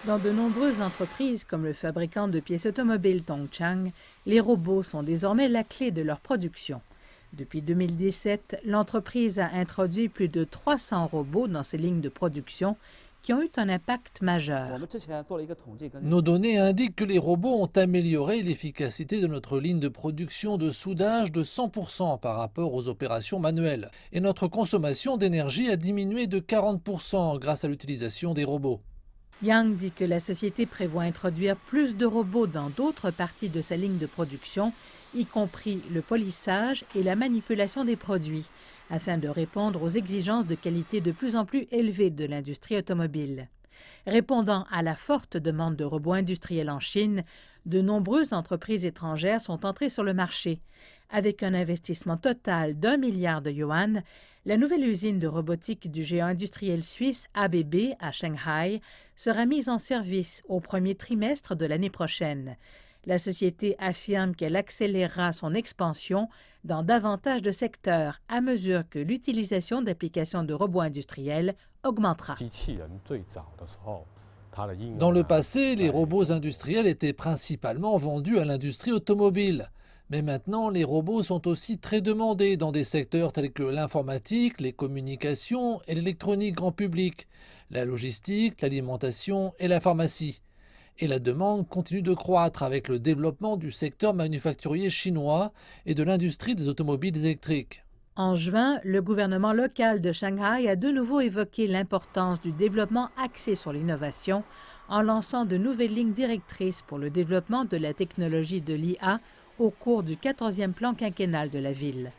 Dans de nombreuses entreprises, comme le fabricant de pièces automobiles Tongchang, les robots sont désormais la clé de leur production. Depuis 2017, l'entreprise a introduit plus de 300 robots dans ses lignes de production qui ont eu un impact majeur. Nos données indiquent que les robots ont amélioré l'efficacité de notre ligne de production de soudage de 100% par rapport aux opérations manuelles. Et notre consommation d'énergie a diminué de 40% grâce à l'utilisation des robots. Yang dit que la société prévoit introduire plus de robots dans d'autres parties de sa ligne de production, y compris le polissage et la manipulation des produits, afin de répondre aux exigences de qualité de plus en plus élevées de l'industrie automobile. Répondant à la forte demande de robots industriels en Chine, de nombreuses entreprises étrangères sont entrées sur le marché. Avec un investissement total d'1 milliard de yuan, la nouvelle usine de robotique du géant industriel suisse ABB à Shanghai sera mise en service au premier trimestre de l'année prochaine. La société affirme qu'elle accélérera son expansion dans davantage de secteurs à mesure que l'utilisation d'applications de robots industriels augmentera. Dans le passé, les robots industriels étaient principalement vendus à l'industrie automobile. Mais maintenant, les robots sont aussi très demandés dans des secteurs tels que l'informatique, les communications et l'électronique grand public, la logistique, l'alimentation et la pharmacie. Et la demande continue de croître avec le développement du secteur manufacturier chinois et de l'industrie des automobiles électriques. En juin, le gouvernement local de Shanghai a de nouveau évoqué l'importance du développement axé sur l'innovation en lançant de nouvelles lignes directrices pour le développement de la technologie de l'IA au cours du 14e plan quinquennal de la ville.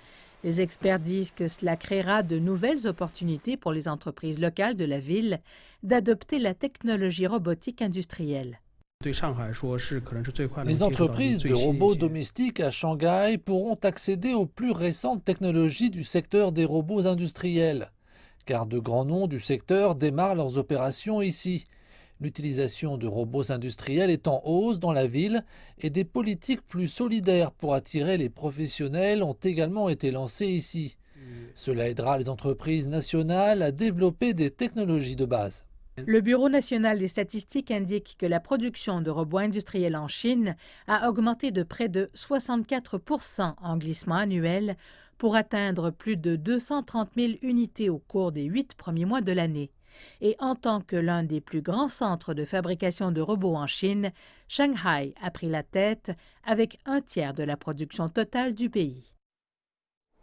Les experts disent que cela créera de nouvelles opportunités pour les entreprises locales de la ville d'adopter la technologie robotique industrielle. Les entreprises de robots domestiques à Shanghai pourront accéder aux plus récentes technologies du secteur des robots industriels, car de grands noms du secteur démarrent leurs opérations ici. L'utilisation de robots industriels est en hausse dans la ville et des politiques plus solidaires pour attirer les professionnels ont également été lancées ici. Cela aidera les entreprises nationales à développer des technologies de base. Le Bureau national des statistiques indique que la production de robots industriels en Chine a augmenté de près de 64% en glissement annuel pour atteindre plus de 230 000 unités au cours des 8 premiers mois de l'année. Et en tant que l'un des plus grands centres de fabrication de robots en Chine, Shanghai a pris la tête avec un tiers de la production totale du pays.